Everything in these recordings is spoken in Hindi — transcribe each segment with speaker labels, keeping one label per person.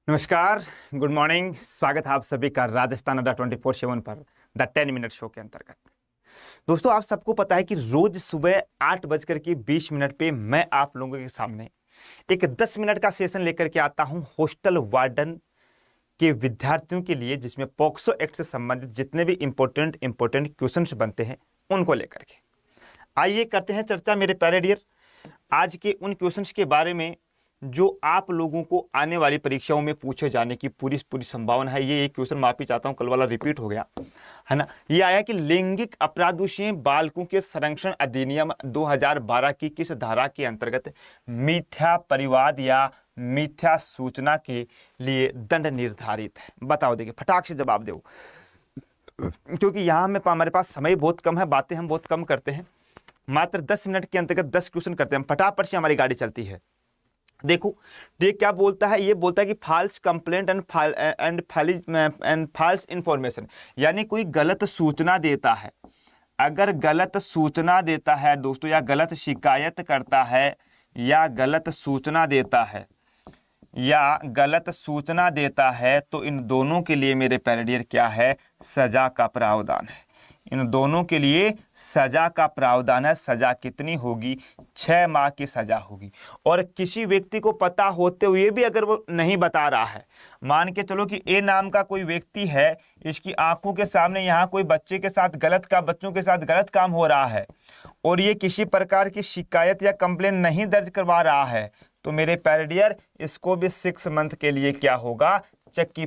Speaker 1: नमस्कार, गुड मॉर्निंग। स्वागत है आप सभी का राजस्थान अड्डा 24/7 पर द 10 मिनट शो के अंतर्गत। दोस्तों, आप सबको पता है कि रोज सुबह 8:20 पे मैं आप लोगों के सामने एक 10 मिनट का सेशन लेकर के आता हूं हॉस्टल वार्डन के विद्यार्थियों के लिए, जिसमें पॉक्सो एक्ट से संबंधित जितने भी इंपॉर्टेंट क्वेश्चंस बनते हैं उनको लेकर के। आइए करते हैं चर्चा मेरे प्यारे डियर आज के उन क्वेश्चंस के बारे में जो आप लोगों को आने वाली परीक्षाओं में पूछे जाने की पूरी संभावना है। ये एक क्वेश्चन माफी चाहता हूं, कल वाला रिपीट हो गया है ना। ये आया कि लैंगिक अपराधों बालकों के संरक्षण अधिनियम 2012 की किस धारा के अंतर्गत मिथ्या परिवाद या मिथ्या सूचना के लिए दंड निर्धारित है। बताओ, देखिए फटाक से जवाब दो, क्योंकि यहाँ हमारे पास समय बहुत कम है, बातें हम बहुत कम करते हैं। मात्र 10 मिनट के अंतर्गत 10 क्वेश्चन करते हैं, फटाफट से हमारी गाड़ी चलती है। देखो ये क्या बोलता है, ये बोलता है कि false complaint and false information, यानी कोई गलत सूचना देता है। अगर गलत सूचना देता है दोस्तों, या गलत शिकायत करता है, या गलत सूचना देता है, या गलत सूचना देता है, तो इन दोनों के लिए मेरे प्यारे डियर क्या है, सजा का प्रावधान है। इन दोनों के लिए सजा का प्रावधान है। सजा कितनी होगी? 6 माह की सजा होगी। और किसी व्यक्ति को पता होते हुए भी अगर वो नहीं बता रहा है, मान के चलो कि ए नाम का कोई व्यक्ति है, इसकी आंखों के सामने यहाँ कोई बच्चों के साथ गलत काम हो रहा है, और ये किसी प्रकार की शिकायत या कंप्लेन नहीं दर्ज करवा रहा है, तो मेरे प्यारे डियर इसको भी 6 मंथ के लिए क्या होगा, चक्की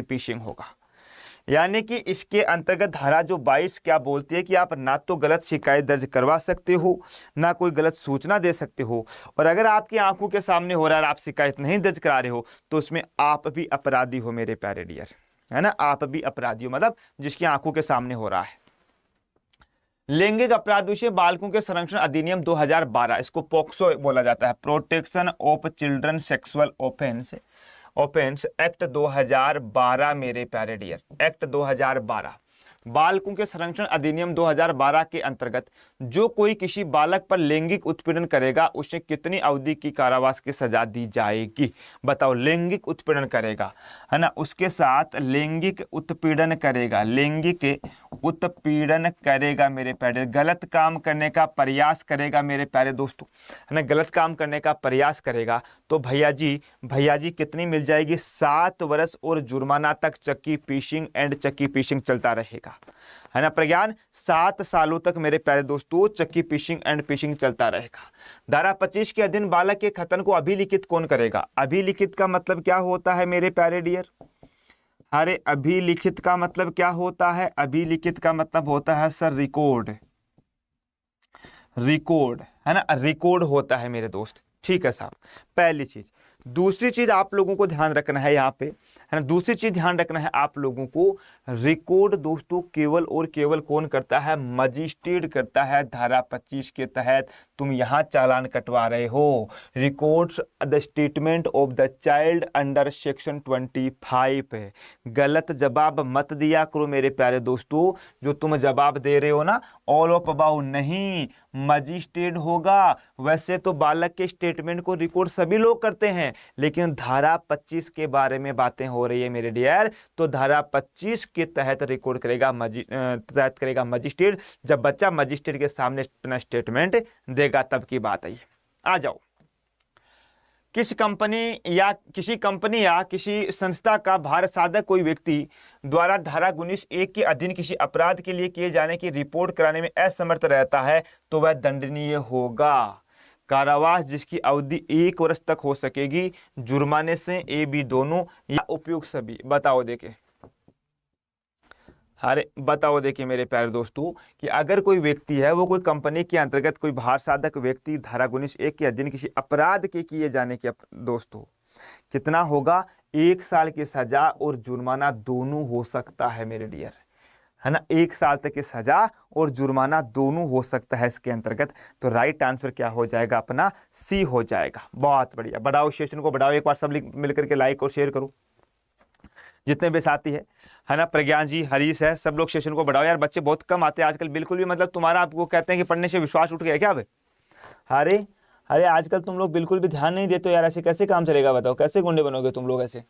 Speaker 1: पीसिंग होगा। यानी कि इसके अंतर्गत धारा जो 22 क्या बोलती है कि आप ना तो गलत शिकायत दर्ज करवा सकते हो, ना कोई गलत सूचना दे सकते हो, और अगर आपकी आंखों के सामने हो रहा है और आप शिकायत नहीं दर्ज करा रहे हो, तो उसमें आप भी अपराधी हो मेरे प्यारे डियर, है ना। आप भी अपराधी हो, मतलब जिसकी आंखों के सामने हो रहा है। लैंगिक अपराधों से बालकों के संरक्षण अधिनियम 2012, इसको पॉक्सो बोला जाता है, protection of children sexual offence act 2012 मेरे प्यारे डियर, एक्ट 2012, बालकों के संरक्षण अधिनियम 2012 के अंतर्गत जो कोई किसी बालक पर लैंगिक उत्पीड़न करेगा उसे कितनी अवधि की कारावास की सजा दी जाएगी? बताओ, लैंगिक उत्पीड़न करेगा, है ना, उसके साथ लैंगिक उत्पीड़न करेगा मेरे प्यारे, गलत काम करने का प्रयास करेगा मेरे प्यारे दोस्तों, है ना, गलत काम करने का प्रयास करेगा, तो भैया जी कितनी मिल जाएगी? 7 वर्ष और जुर्माना तक चक्की पीसिंग चलता रहेगा, है ना। प्रज्ञान 7 सालों तक मेरे प्यारे दोस्तों चक्की पीसिंग चलता रहेगा। धारा 25 के अधीन बालक के खतन को अभिलिखित कौन करेगा? अभिलिखित का मतलब क्या होता है मेरे प्यारे डियर? अरे अभिलिखित का मतलब क्या होता है? अभिलिखित का मतलब होता है सर रिकॉर्ड, है ना, रिकॉर्ड होता है मेरे दोस्त। ठीक है साहब, पहली चीज। दूसरी चीज आप लोगों को ध्यान रखना है यहाँ पे, है ना, दूसरी चीज ध्यान रखना है आप लोगों को, रिकॉर्ड दोस्तों केवल और केवल कौन करता है? मजिस्ट्रेट करता है। धारा 25 के तहत तुम यहाँ चालान कटवा रहे हो, records the statement of the child under section 25 है। गलत जवाब मत दिया करो मेरे प्यारे दोस्तों, जो तुम जवाब दे रहे हो ना, ऑल ऑफ अबाउ नहीं, मजिस्ट्रेट होगा। वैसे तो बालक के स्टेटमेंट को रिकॉर्ड सभी लोग करते हैं, लेकिन धारा 25 के बारे में बातें हो रही है मेरे डियर, तो धारा 25 के तहत रिकॉर्ड करेगा मजिस्ट्रेट। जब बच्चा मजिस्ट्रेट के सामने अपना स्टेटमेंट देगा तब की बात है। आ जाओ, किसी कंपनी या किसी संस्था का भारत साधक कोई व्यक्ति द्वारा धारा 19(1) के अधीन किसी अपराध के लिए किए जाने की रिपोर्ट कराने में असमर्थ रहता है, तो वह दंडनीय होगा। कारावास जिसकी अवधि 1 वर्ष तक हो सकेगी, जुर्माने से ए बी दोनों, या उपयुक्त सभी। बताओ देखिए मेरे प्यारे दोस्तों कि अगर कोई व्यक्ति है, वो कोई कंपनी के अंतर्गत कोई भार साधक व्यक्ति धारा 19(1) के अधीन किसी अपराध के किए जाने के दोस्तों कितना होगा? 1 साल की सजा और जुर्माना दोनों हो सकता है मेरे डियर, है ना। 1 साल तक की सजा और जुर्माना दोनों हो सकता है इसके अंतर्गत। तो राइट आंसर क्या हो जाएगा अपना? सी हो जाएगा। बहुत बढ़िया, बढ़ाओ सेशन को, बढ़ाओ, एक बार सब मिलकर के लाइक और शेयर करो, जितने भी साथी है ना, प्रज्ञान जी, हरीश है, सब लोग सेशन को बढ़ाओ यार। बच्चे बहुत कम आते हैं आजकल, बिल्कुल भी, मतलब तुम्हारा आपको कहते हैं कि पढ़ने से विश्वास उठ गया क्या? अरे अरे आजकल तुम लोग बिल्कुल भी ध्यान नहीं देते हो यार, ऐसे कैसे काम चलेगा बताओ, कैसे गुंडे बनोगे तुम लोग ऐसे।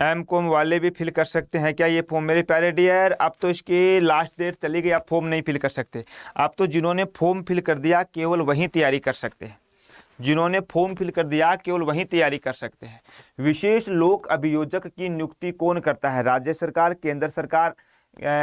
Speaker 1: एम कॉम वाले भी फिल कर सकते हैं क्या ये फॉर्म मेरे प्यारे डियर? अब तो इसकी लास्ट डेट चली गई, आप फॉर्म नहीं फिल कर सकते। अब तो जिन्होंने फॉर्म फिल कर दिया केवल वही तैयारी कर सकते हैं, जिन्होंने फॉर्म फिल कर दिया केवल वही तैयारी कर सकते हैं। विशेष लोक अभियोजक की नियुक्ति कौन करता है? राज्य सरकार, केंद्र सरकार,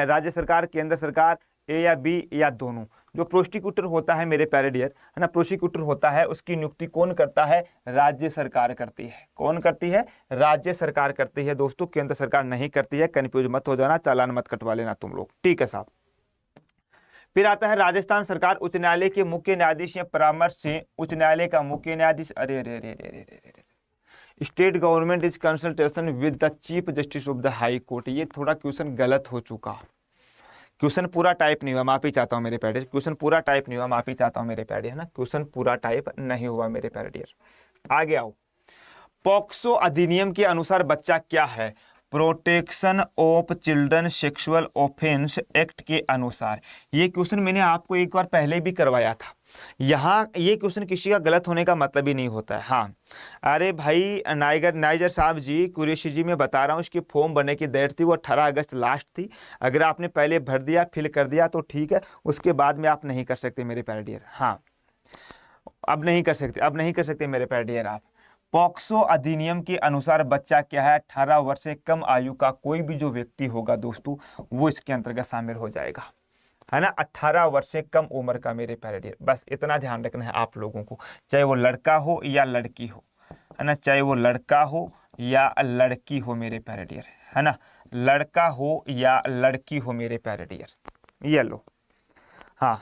Speaker 1: राज्य सरकार, केंद्र सरकार, ए या बी या दोनों। जो प्रोसिक्यूटर होता है मेरे प्यारे डियर, है ना, प्रोसिक्यूटर होता है, उसकी नियुक्ति कौन करता है? राज्य सरकार करती है। कौन करती है? राज्य सरकार करती है दोस्तों, केंद्र सरकार नहीं करती है। कंफ्यूज मत हो जाना, चालान मत कटवा लेना तुम लोग, ठीक है साहब। फिर आता है राजस्थान सरकार उच्च न्यायालय के मुख्य न्यायाधीश या परामर्श से उच्च न्यायालय का मुख्य न्यायाधीश, अरे अरे अरे अरे अरे अरे, state government is consultation with the chief justice of the high court. ये थोड़ा क्वेश्चन गलत हो चुका, क्वेश्चन पूरा टाइप नहीं हुआ, माफी चाहता हूँ मेरे प्यारे, क्वेश्चन पूरा टाइप नहीं हुआ, माफी चाहता हूँ मेरे प्यारे, है ना, क्वेश्चन पूरा टाइप नहीं हुआ मेरे प्यारे डियर। आगे आओ। पॉक्सो अधिनियम के अनुसार बच्चा क्या है? Protection of children sexual offence act के अनुसार। ये क्वेश्चन मैंने आपको एक बार पहले भी करवाया था। यहाँ ये क्वेश्चन किसी का गलत होने का मतलब ही नहीं होता है। हाँ, अरे भाई नाइजर साहब जी, कुरैशी जी, मैं बता रहा हूँ, इसकी फॉर्म भरने की डेट थी वो 18 अगस्त लास्ट थी। अगर आपने पहले भर दिया, फिल कर दिया तो ठीक है, उसके बाद में आप नहीं कर सकते मेरे प्यारे डियर। हाँ, अब नहीं कर सकते, अब नहीं कर सकते मेरे प्यारे डियर आप। पॉक्सो अधिनियम के अनुसार बच्चा क्या है? 18 वर्ष से कम आयु का कोई भी जो व्यक्ति होगा दोस्तों, वो इसके अंतर्गत शामिल हो जाएगा, है ना। 18 वर्ष से कम उम्र का मेरे प्यारे डियर, बस इतना ध्यान रखना है आप लोगों को, चाहे वो लड़का हो या लड़की हो, है ना, चाहे वो लड़का हो या लड़की हो मेरे प्यारे डियर, है ना, लड़का हो या लड़की हो मेरे प्यारे डियर। ये लो, हाँ,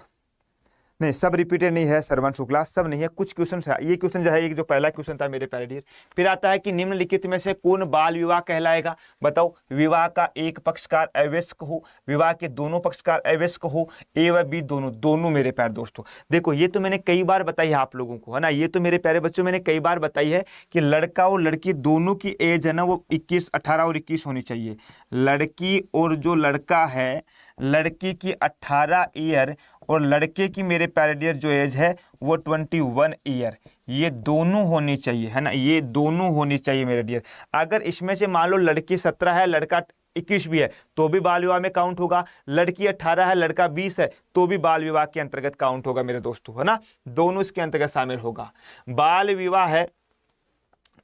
Speaker 1: नहीं सब रिपीटेड नहीं है श्रवण शुक्ला, सब नहीं है, कुछ क्वेश्चन है। ये क्वेश्चन जो है, एक जो पहला क्वेश्चन था मेरे प्यारे डियर। फिर आता है कि निम्नलिखित में से कौन बाल विवाह कहलाएगा? बताओ। विवाह का एक पक्षकार अवयस्क हो, विवाह के दोनों पक्षकार अवयस्क हो, ए व बी दोनों, दोनों मेरे प्यारे दोस्तों। देखो ये तो मैंने कई बार बताई है आप लोगों को, है ना, ये तो मेरे प्यारे बच्चों मैंने कई बार बताई है कि लड़का और लड़की दोनों की एज है ना वो 21, 18 और 21 होनी चाहिए। लड़की और जो लड़का है, लड़की की 18 ईयर और लड़के की मेरे प्यारे डियर जो एज है वो 21 ईयर, ये दोनों होनी चाहिए, है ना, ये दोनों होनी चाहिए मेरे डियर। अगर इसमें से मान लो लड़की 17 है, लड़का 21 भी है, तो भी बाल विवाह में काउंट होगा। लड़की 18 है, लड़का 20 है, तो भी बाल विवाह के अंतर्गत काउंट होगा मेरे दोस्तों, है ना, दोनों इसके अंतर्गत शामिल होगा। बाल विवाह है,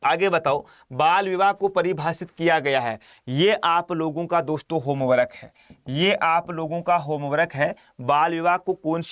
Speaker 1: आगे बताओ। बाल विवाह को परिभाषित किया गया है, ये आप लोगों का दोस्तों होमवर्क है, ये आप लोगों का होमवर्क है। बाल विवाह को कौन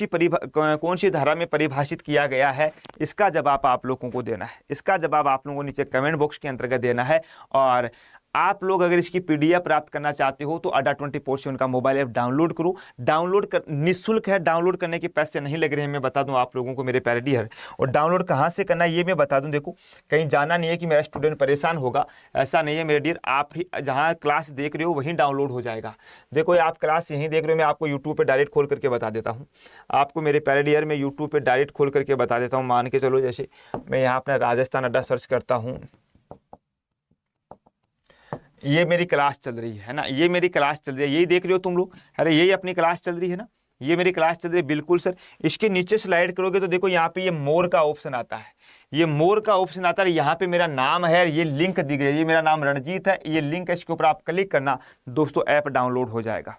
Speaker 1: सी धारा में परिभाषित किया गया है, इसका जवाब आप लोगों को देना है, इसका जवाब आप लोगों को नीचे कमेंट बॉक्स के अंतर्गत देना है। और आप लोग अगर इसकी पीडीएफ प्राप्त करना चाहते हो तो अड्डा 24/7 का मोबाइल ऐप डाउनलोड करो। डाउनलोड कर, निःशुल्क है, डाउनलोड करने के पैसे नहीं लग रहे हैं, मैं बता दूं आप लोगों को मेरे प्यारे डियर। और डाउनलोड कहाँ से करना है ये मैं बता दूं, देखो कहीं जाना नहीं है कि मेरा स्टूडेंट परेशान होगा, ऐसा नहीं है मेरे डियर। आप ही जहाँ क्लास देख रहे हो वहीं डाउनलोड हो जाएगा। देखो आप क्लास यहीं देख रहे हो, मैं आपको यूट्यूब पर डायरेक्ट खोल करके बता देता हूँ आपको मेरे प्यारे डियर, मैं यूट्यूब पर डायरेक्ट खोल करके बता देता हूँ। मान के चलो जैसे मैं यहाँ अपना राजस्थान अड्डा सर्च करता हूँ, ये मेरी क्लास चल रही है ना, ये मेरी क्लास चल रही है, यही देख रहे हो तुम लोग, अरे यही अपनी क्लास चल रही है ना, ये मेरी क्लास चल रही है, बिल्कुल सर। इसके नीचे स्लाइड करोगे तो देखो यहाँ पे ये मोर का ऑप्शन आता है, ये मोर का ऑप्शन आता है, यहाँ पे मेरा नाम है, ये लिंक दी गई है, ये मेरा नाम रणजीत है, ये लिंक है, इसके ऊपर आप क्लिक करना दोस्तों, ऐप डाउनलोड हो जाएगा,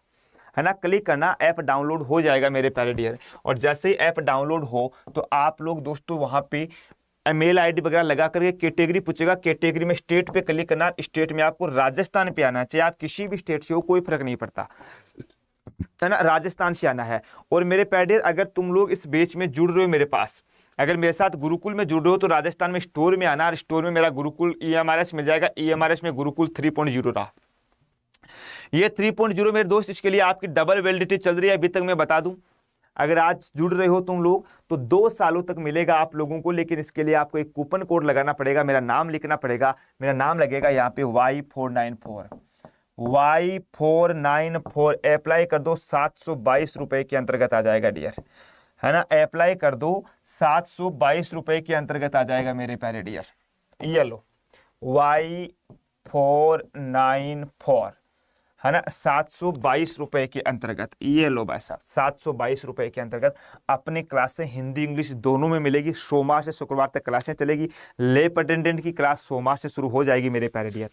Speaker 1: है ना, क्लिक करना, ऐप डाउनलोड हो जाएगा मेरे प्यारे डियर। और जैसे ही ऐप डाउनलोड हो तो आप लोग दोस्तों वहाँ पे मेल आईडी वगैरह लगा करके कैटेगरी पूछेगा, कैटेगरी में स्टेट पे क्लिक करना, स्टेट में आपको राजस्थान पे आना है, चाहे आप किसी भी स्टेट से हो कोई फर्क नहीं पड़ता, है ना, राजस्थान से आना है। और मेरे पैडियर अगर तुम लोग इस बैच में जुड़ रहे हो मेरे पास, अगर मेरे साथ गुरुकुल में जुड़ रहे हो तो राजस्थान में स्टोर में आना, और स्टोर में मेरा गुरुकुल EMRS मिल जाएगा, EMRS में गुरुकुल 3.0 रहा, ये 3.0 मेरे दोस्त, इसके लिए आपकी डबल वैलिडिटी चल रही है अभी तक, मैं बता दूं। अगर आज जुड़ रहे हो तुम लोग तो 2 सालों तक मिलेगा आप लोगों को, लेकिन इसके लिए आपको एक कूपन कोड लगाना पड़ेगा, मेरा नाम लिखना पड़ेगा, मेरा नाम लगेगा यहाँ पे Y494 अप्लाई कर दो, 722 रुपए के अंतर्गत आ जाएगा डियर, है ना, अप्लाई कर दो, 722 रुपए के अंतर्गत आ जाएगा मेरे प्यारे डियर। ये लो Y494, है ना 722 रुपए के अंतर्गत, ये लो भाई साहब 722 रुपए के अंतर्गत अपने क्लासें हिंदी इंग्लिश दोनों में मिलेगी। सोमवार से शुक्रवार तक क्लासें चलेगी। लैब अटेंडेंट की क्लास सोमवार से शुरू हो जाएगी मेरे प्यारे डियर,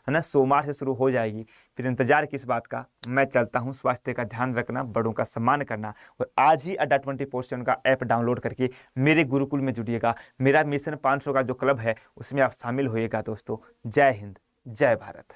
Speaker 1: है ना, सोमवार से शुरू हो जाएगी। फिर इंतजार किस बात का, मैं चलता हूँ। स्वास्थ्य का ध्यान रखना, बड़ों का सम्मान करना, और आज ही अड्डा 24/7 का ऐप डाउनलोड करके मेरे गुरुकुल में जुड़िएगा। मेरा मिशन 500 का जो क्लब है उसमें आप शामिल होइएगा दोस्तों। जय हिंद, जय भारत।